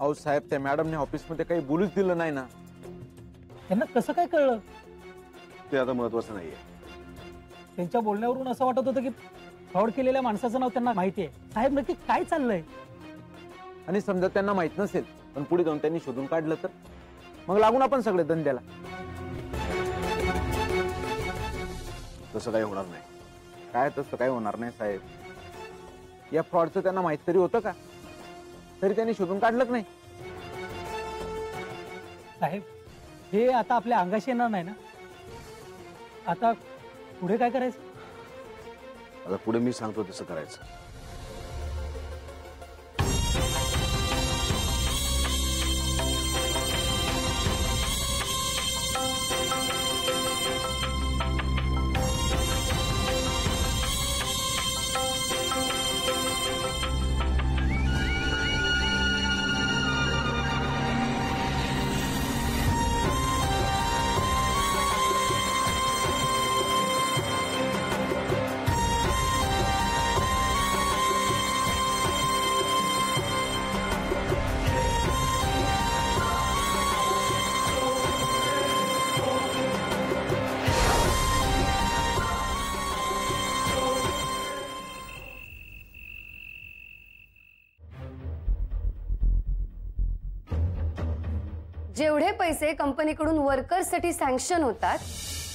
अहो साहेब, त्या मॅडमने ऑफिसमध्ये काही बोलूच दिलं नाही ना. त्यांना कसं काय कळलं? ते आता महत्वाचं नाहीये. त्यांच्या बोलण्यावरून असं वाटत होतं की फ्रॉड केलेल्या माणसाचं नाव त्यांना माहिती आहे. साहेब नक्की काय चाललंय? आणि समजा त्यांना माहित नसेल पण पुढे जाऊन त्यांनी शोधून काढलं तर मग लागून आपण सगळे धंद्याला. तसं काही होणार नाही. काय तसं काही होणार नाही साहेब. या फ्रॉडचं त्यांना माहित तरी होतं का? तरी त्यांनी शोधून काढलंच नाही. साहेब हे आता आपल्या अंगाशी येणार नाही ना. आता पुढे काय करायचं? आता पुढे मी सांगतो तसं करायचं. जेवढे पैसे कंपनीकडून वर्कर्ससाठी सँक्शन होतात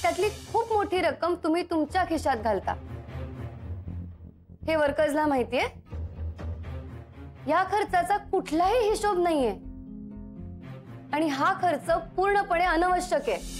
त्यातली खूप मोठी रक्कम तुम्ही तुमच्या खिशात घालता. हे वर्कर्सला माहितीये. या खर्चाचा कुठलाही हिशोब नाहीये आणि हा खर्च पूर्णपणे अनावश्यक आहे.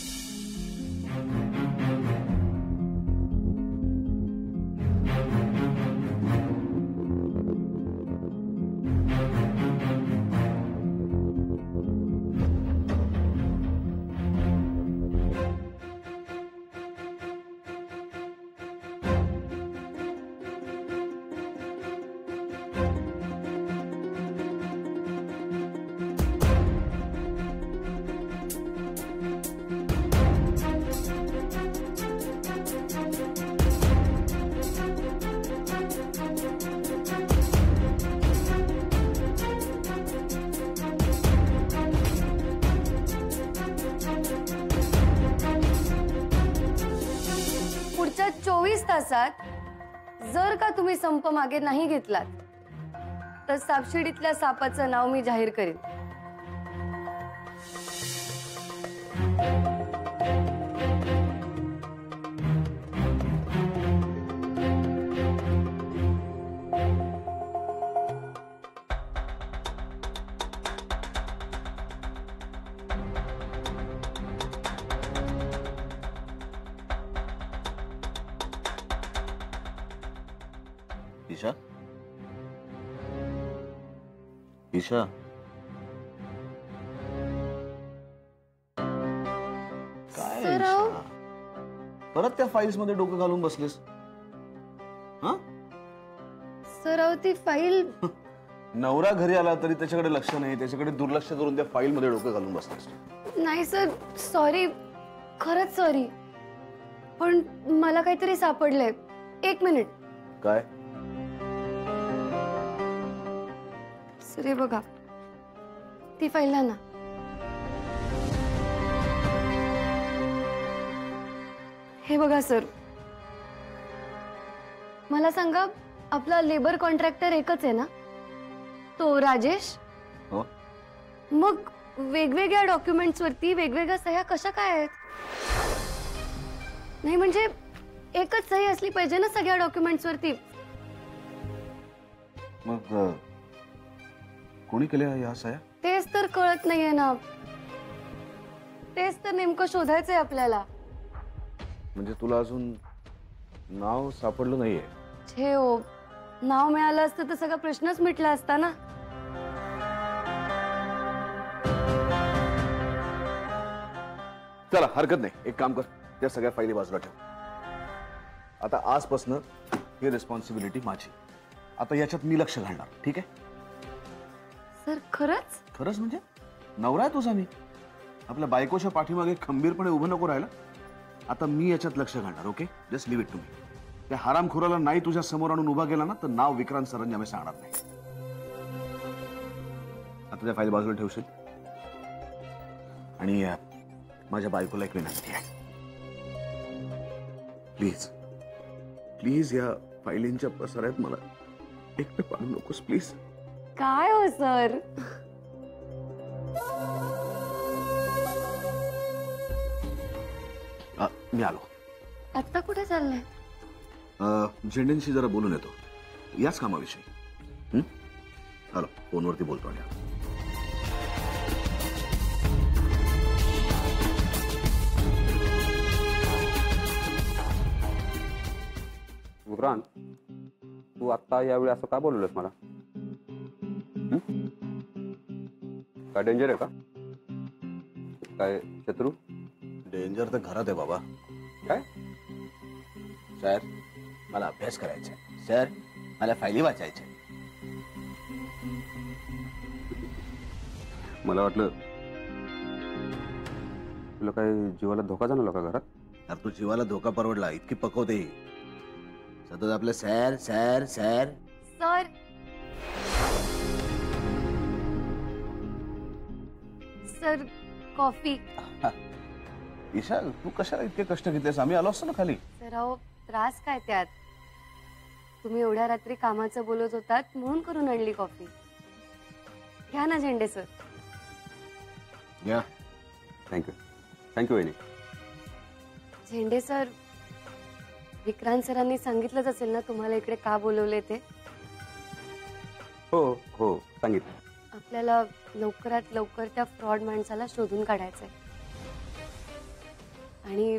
पुढच्या 24 तासात जर का तुम्ही संप मागे नाही घेतलात तर सापशिडीतल्या सापाचं नाव मी जाहीर करेन. ईशा, ईशा, काय सर, ईशा? परत त्या फाईल्स मध्ये डोकं घालून बसलेस? हा? सर अहो ती फाईल. नवरा घरी आला तरी त्याच्याकडे लक्ष नाही, त्याच्याकडे दुर्लक्ष करून त्या फाईल मध्ये डोकं घालून बसलेस. नाही सर, सॉरी, खरंच सॉरी. पण मला काहीतरी सापडलंय. 1 मिनिट. काय? सर हे बघा, ती फाईल ना. हे बघा सर, मला सांगा, आपला लेबर कॉन्ट्रॅक्टर एकच आहे ना, तो राजेश? हो. मग वेगवेगळ्या डॉक्युमेंट्स वरती वेगवेगळ्या सह्या कशा काय आहेत? नाही म्हणजे एकच सही असली पाहिजे ना सगळ्या डॉक्युमेंट्स वरती. मग कोणी केल्या या सह्या? तेच तर कळत नाहीये ना. तेच तर नेमकं शोधायचंय आपल्याला. म्हणजे तुला अजून नाव सापडलं नाहीये? छे हो, नाव मिळालं असतं तर सगळा प्रश्नच मिटला असता ना. चला हरकत नाही, एक काम कर, त्या सगळ्या फाईली बाजूला ठेव. आता आजपासून ही रिस्पॉन्सिबिलिटी माझी. आता याच्यात मी लक्ष घालणार, ठीक आहे? सर खरंच? खरंच म्हणजे नवरा आहे तुझा मी. आपल्या बायकोच्या पाठीमागे खंबीरपणे उभं नको राहिला. आता मी याच्यात लक्ष घालणार. Okay, just leave it to me. त्या हरामखोराला नाही तुझ्या समोर आणून उभा केला ना तर नाव विक्रांत सरंजामे सांगणार नाही. आता आता त्या फाईल बाजूला ठेवशील? आणि माझ्या बायकोला एक विनंती आहे, प्लीज प्लीज या फायलींच्या पसाऱ्यात मला एकटं पाडू नकोस प्लीज. काय हो सर? मी आलो. आत्ता कुठे चाललंय? झेंडेंशी जरा बोलून येतो याच कामाविषयी. हॅलो, फोनवरती बोलतो. आणि विक्रांत, तू आत्ता यावेळी असं का बोललोस मला? काय डेंजर आहे का? काय शत्रू? डेंजर तर घरात आहे बाबा. काय? सर, मला अभ्यास करायचा आहे. सर, मला फायली वाचायच्या. मला वाटलं तुला काय जीवाला धोका जाणवला का घरात? अरे तू जीवाला धोका परवडला, इतकी पकवते सतत आपलं sir sir sir. Sir sir coffee. Isha, तू कशाला इतके कष्ट घेतलेस? आम्ही आलो असतो ना खाली. सर अहो, त्रास काय त्यात? तुम्ही एवढ्या रात्री कामाचं बोलत होतात म्हणून करून आणली कॉफी. घ्या ना झेंडे सर. या. थँक्यू थँक्यू वहिनी. झेंडे सर, विक्रांत सरांनी सांगितलंच असेल ना तुम्हाला इकडे का बोलवले ते? हो हो, सांगितलं. आपल्याला लवकरात लवकर त्या फ्रॉड माणसाला शोधून काढायचंय. आणि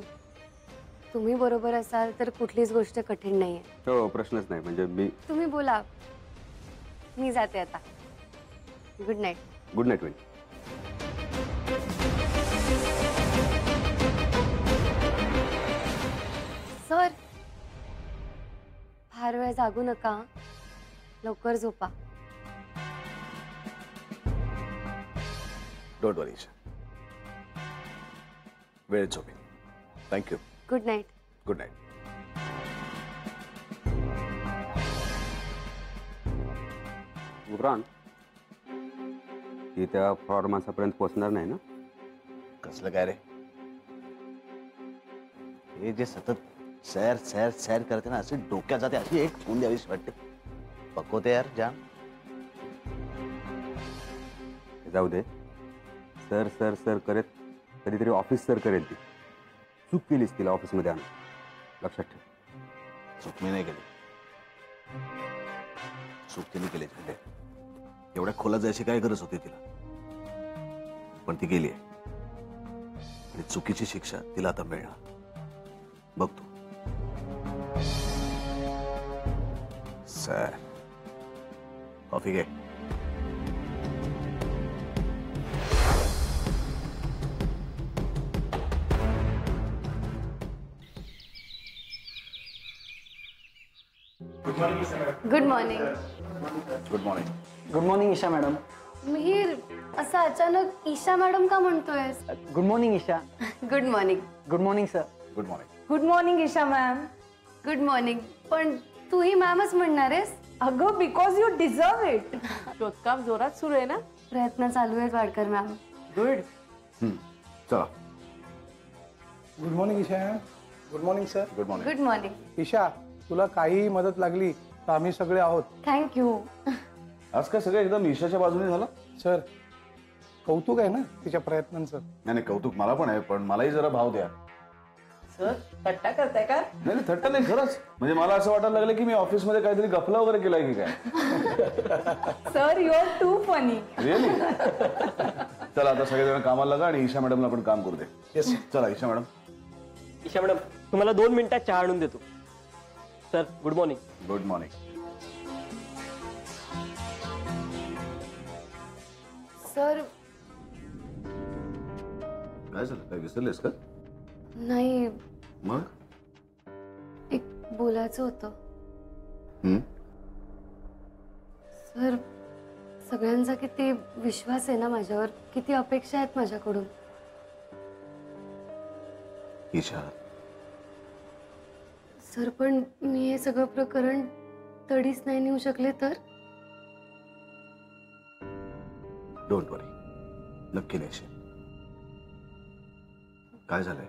तुम्ही बरोबर असाल तर कुठलीच गोष्ट कठीण नाहीये. हो, प्रश्नच नाही. म्हणजे मी. तुम्ही बोला, मी जाते आता. Good night. गुड नाईट वहिनी. सर, फार वेळ जागू नका, लवकर झोपा. डोंट वरी ईशा, वेळ झोपे. Thank you. Good night. Good night. Vikrant, ती त्या फ्रॉड माणसापर्यंत पोहोचणार नाही ना? कसलं काय रे? हे जे सतत सैर सैर सैर करते ना, असे डोक्यात जाते. अशी एक फोन द्यावीशी वाटते. पकवते यार जाम. जाऊ दे. सर सर सर करत कधीतरी ऑफिस सर करेल. ती चूक केलीस तिला ऑफिसमध्ये आणून. लक्षात ठेव. चूक मी नाही केली. चूक तिने केली. झेंडे, एवढ्या खोला जायची काय गरज होती तिला? पण ती गेली आहे आणि चुकीची शिक्षा तिला आता मिळणार. बघ तू. सर, कॉफी घे. Good morning. Good morning. Good morning Isha madam. Mihir, असं अचानक ईशा मॅडम का म्हणतोय? Good morning Isha. Good morning. Good morning sir. Good morning. Good morning Isha ma'am. Good morning. पण तूही मॅमच म्हणणार आहेस? अगं, बिकॉज यू डिझर्व इट. शोधकाम जोरात सुरू आहे ना? प्रयत्न चालू आहेत वाडकर मॅम. गुड. चला. Good morning Isha. Good morning sir. Good morning. Good morning. Isha, तुला काहीही मदत लागली तर आम्ही सगळे आहोत. थँक्यू. आज काय सगळं एकदम ईशाच्या बाजूने झालं? सर, कौतुक आहे ना तिच्या प्रयत्नांचं. नाही नाही, कौतुक मला पण आहे, पण मलाही जरा भाव द्या. सर, थट्टा करताय का? नाही नाही, थट्टा नाही, खरंच. म्हणजे मला असं वाटायला लागलं की मी ऑफिसमध्ये काहीतरी गफला वगैरे केलाय की काय. Sir, you are too funny. Really? चला आता सगळेजण कामाला लागा आणि ईशा मॅडमला पण काम करू दे. येस. चला ईशा मॅडम. ईशा मॅडम, तुम्हाला 2 मिनिटात चहा आणून देतो. Sir, good morning. Good morning. Sir, काय झालं? काय विसरलेस का? नाही, मग? एक बोलायचं होतं. सर, सगळ्यांचा किती विश्वास आहे ना माझ्यावर, किती अपेक्षा आहेत माझ्याकडून. ईशा, सर, पण मी हे सगळं प्रकरण तडीच नाही नेऊ शकले तर? डोंट वरी, नक्की नेशील. काय झालंय?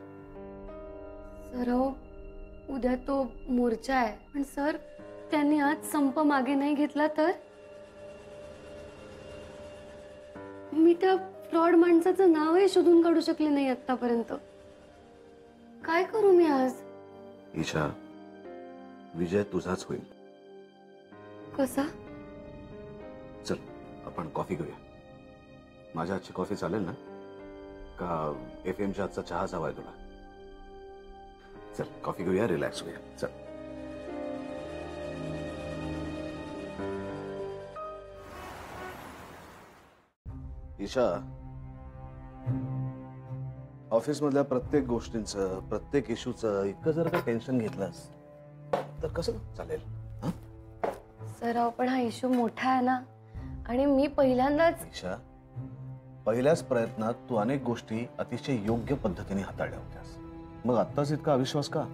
सर अहो, उद्या तो मोर्चा आहे, पण सर त्यांनी आज संप मागे नाही घेतला तर मी त्या फ्रॉड माणसाचं नावही शोधून काढू शकले नाही आतापर्यंत. काय करू मी आज? ईशा, विजय तुझाच होईल. कसा? चल आपण कॉफी घेऊया. माझ्या आजची कॉफी चालेल ना? का FM आजचा चहाच हवाय तुला? चल कॉफी घेऊया, रिलॅक्स होऊया. चल. ईशा, ऑफिस मधल्या प्रत्येक गोष्टींचं, प्रत्येक इश्यूचं इतकं जर का टेन्शन घेतलंस तर कसं चालेल? सर अहो, पण हा इश्यू मोठा आहे ना, आणि मी पहिल्यांदाच. ईशा, पहिल्याच प्रयत्नात तू अनेक गोष्टी अतिशय योग्य पद्धतीने हाताळल्या होत्यास. मग आत्ताच इतका अविश्वास का?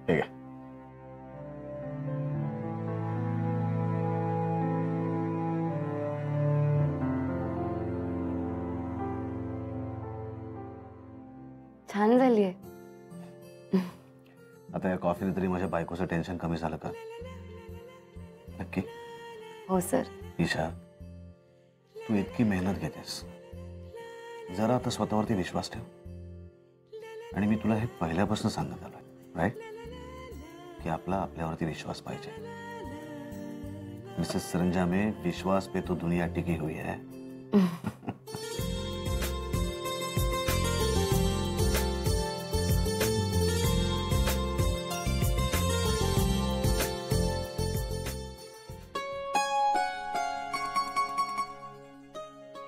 ठीक आहे. छान झालीये. आता या कॉफीने तरी माझ्या बायकोचं टेन्शन कमी झालं का? नक्की? हो सर. ईशा, तू इतकी मेहनत घेतेस, जरा आता स्वतःवरती विश्वास ठेव. आणि मी तुला हे पहिल्यापासून सांगत आलोय, राईट, की आपल्यावरती विश्वास पाहिजे. मिसेस सरंजामे, विश्वास पे तो दुनिया टिकी हुई है.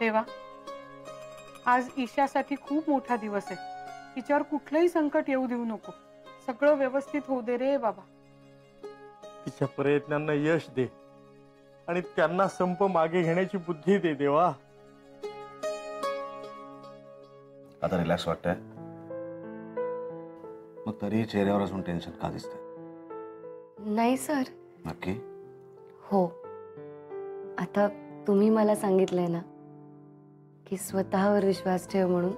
देवा, आज ईशासाठी खूप मोठा दिवस आहे. तिच्यावर कुठलंही संकट येऊ देऊ नको. सगळं व्यवस्थित होऊ दे रे बाबा. तिच्या प्रयत्नांना यश दे आणि त्यांना संप मागे घेण्याची बुद्धी दे देवा. आता रिलॅक्स वाटतंय? मग तरीही चेहऱ्यावर अजून टेन्शन का दिसतंय? नाही सर. नक्की? हो. आता तुम्ही मला सांगितलंय ना की स्वतःवर विश्वास ठेव म्हणून,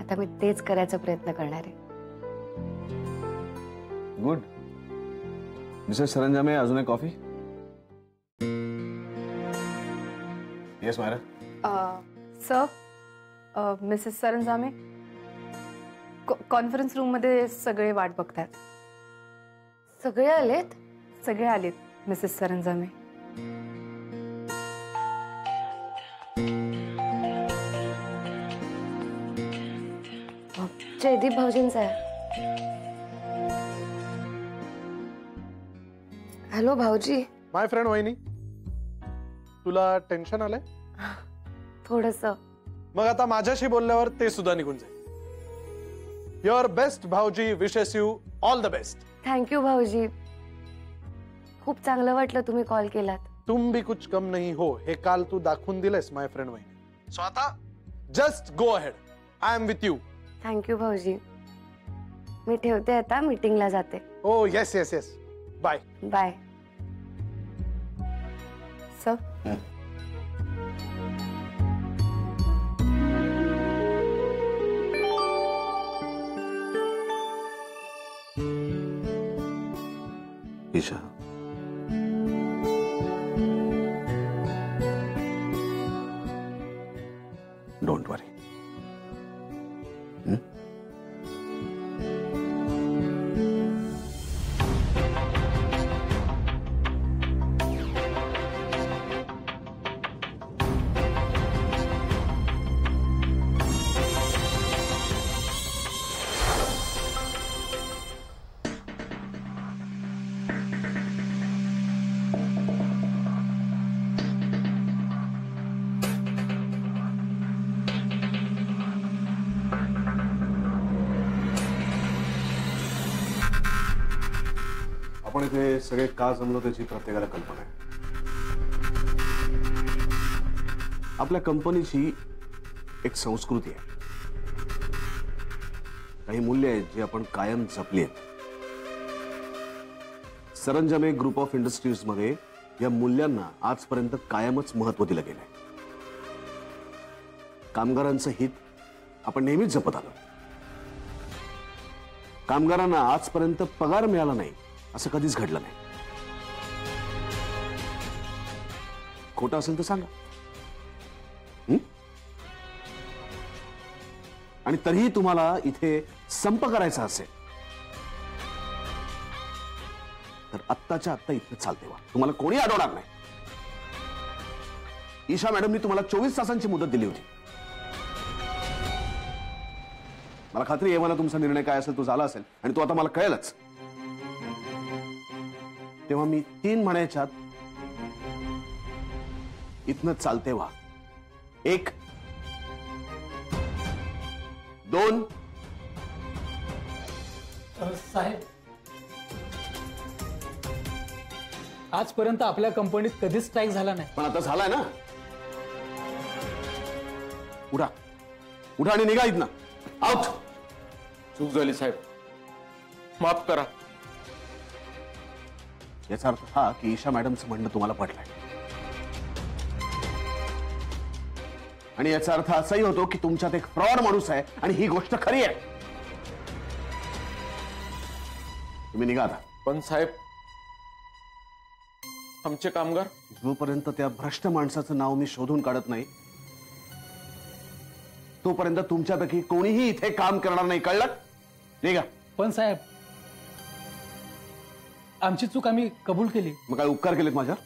आता मी तेच करायचा प्रयत्न करणार आहे. गुड. मिसेस सरंजामे, अजून एक coffee? Yes Myra. Sir, Mrs Saranjame conference room मध्ये सगळे वाट बघतात. सगळे आलेत? सगळे आलेत मिसेस सरंजामे. जयदीप भाऊजींचा आहे. हॅलो भाऊजी. माय फ्रेंड वहिनी, तुला टेन्शन आलंय? थोडस. मग आता माझ्याशी बोलल्यावर ते सुद्धा निघून जाईल. युअर बेस्ट भाऊजी wishes you all the best. Thank you भाऊजी. खूप चांगलं वाटलं तुम्ही कॉल केलात. तुम भी कुछ कम नहीं हो हे काल तू दाखवून दिलेस माय फ्रेंड वहिनी. सो आता just go ahead. I am with you. Thank you भाऊजी. मी ठेवते, आता मीटिंगला जाते. Oh yes yes yes. Bye bye. Sir, Isha, don't worry. आपण इथे सगळे का जमलो त्याची प्रत्येकाला कल्पना आहे. आपल्या कंपनीची एक संस्कृती आहे, काही मूल्य आहेत जी आपण कायम जपली आहेत. सरंजामे ग्रुप ऑफ इंडस्ट्रीज मध्ये या मूल्यांना आजपर्यंत कायमच महत्व दिलं गेलंय. कामगारांचं हित आपण नेहमीच जपत आलो. कामगारांना आजपर्यंत पगार मिळाला नाही असं कधीच घडलं नाही. खोटं असेल तर सांगा. आणि तरीही तुम्हाला इथे संप करायचा असेल तर आत्ताच्या आत्ता इथं चालते व्हा. तुम्हाला कोणी अडवणार नाही. ईशा मॅडमनी तुम्हाला 24 तासांची मुदत दिली होती. मला खात्री आहे मला तुमचा निर्णय काय असेल तो झाला असेल आणि तो आता मला कळेलच. तेव्हा मी 3 म्हणायच्यात इथनं चालते व्हा. 1 2 साहेब, आजपर्यंत आपल्या कंपनीत कधीच स्ट्राईक झाला नाही. पण आता झालाय ना. उठा उठा आणि निघा इथनं. आउट. चूक झाली साहेब, माफ करा. याचा अर्थ हा की ईशा मॅडमचं म्हणणं तुम्हाला पटलंय आणि याचा अर्थ असाही होतो की तुमच्यात एक फ्रॉड माणूस आहे आणि ही गोष्ट खरी आहे. तुम्ही निघा आता. पण साहेब, आमचे कामगार? जोपर्यंत त्या भ्रष्ट माणसाचं नाव मी शोधून काढत नाही तोपर्यंत तुमच्यापैकी कोणीही इथे काम करणार नाही. कळलं? निघा. पण साहेब, आमची चूक आम्ही कबूल केली. मग काय उपकार केलेत माझ्यावर?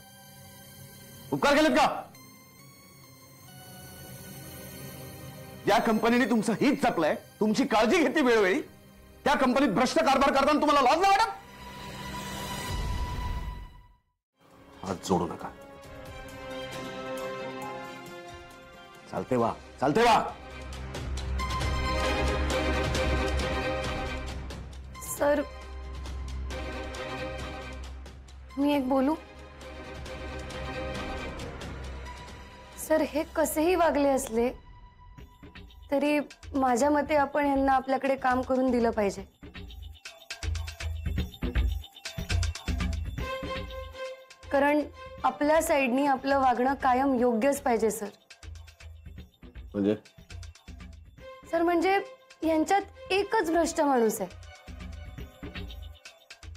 उपकार केलेत का? ज्या कंपनीने तुमचं हित जपलंय, तुमची काळजी घेतली वेळोवेळी, त्या कंपनीत भ्रष्ट कारभार करताना तुम्हाला लाज नाही वाटत? हात जोडू नका. चालते वा, चालते वा. सर, मी एक बोलू? सर, हे कसेही वागले असले तरी माझ्या मते आपण यांना आपल्याकडे काम करून दिलं पाहिजे. कारण आपल्या साईडनी आपलं वागणं कायम योग्यच पाहिजे सर. म्हणजे? सर, म्हणजे यांच्यात एकच भ्रष्ट माणूस आहे,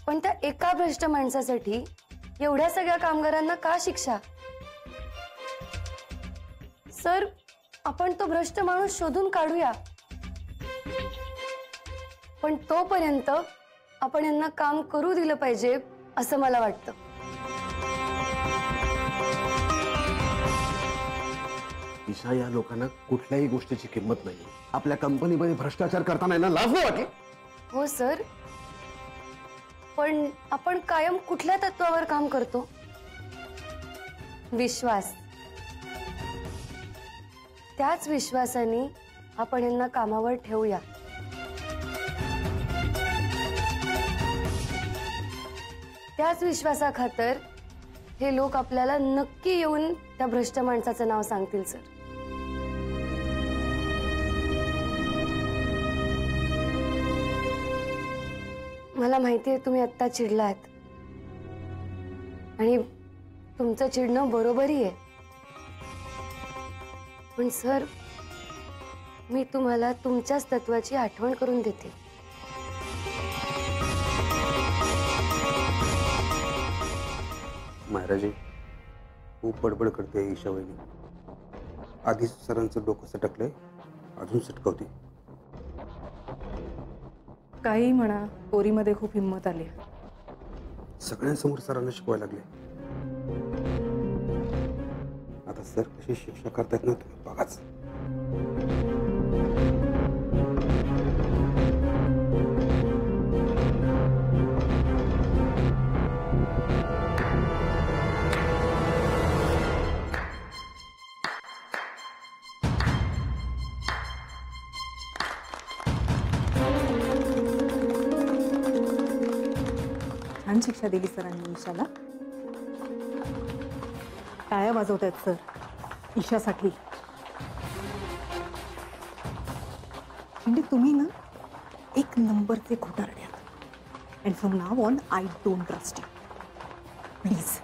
पण त्या एका भ्रष्ट माणसासाठी एवढ्या सगळ्या कामगारांना का शिक्षा? सर, आपण तो भ्रष्ट माणूस शोधून काढूया, पण तोपर्यंत आपण यांना काम करू दिलं पाहिजे असं मला वाटतं. ईशा, या लोकांना कुठल्याही गोष्टीची किंमत नाही. आपल्या कंपनीमध्ये भ्रष्टाचार करताना यांना लाज नाही वाटली? हो सर, पण आपण कायम कुठल्या तत्वावर काम करतो? विश्वास. त्याच विश्वासाने आपण यांना कामावर ठेवूया. त्याच विश्वासाखातर हे लोक आपल्याला नक्की येऊन त्या भ्रष्ट माणसाचं नाव सांगतील सर. मला माहिती आहे तुम्ही आत्ता चिडलात आणि तुमचं चिडणं बरोबरही आहे, पण सर, मी तुम्हाला तुमच्याच तत्वाची आठवण करून देते. मायराजी, खूप बडबड करते ईशा वहिनी. आधीच सरांचं डोकं सटकलंय, अजून सटकवते. काही म्हणा, पोरीमध्ये खूप हिंमत आली. सगळ्यांसमोर सरांना शिकवायला लागले. आता सर कशी शिक्षा करतायत ना, तुम्ही बघाच. छान शिक्षा दिली सरांनी ईशाला. टाळ्या वाजवत आहेत सर ईशासाठी. म्हणजे तुम्ही ना एक नंबरचे घोटारडे आहात. And from now on I don't trust you. Please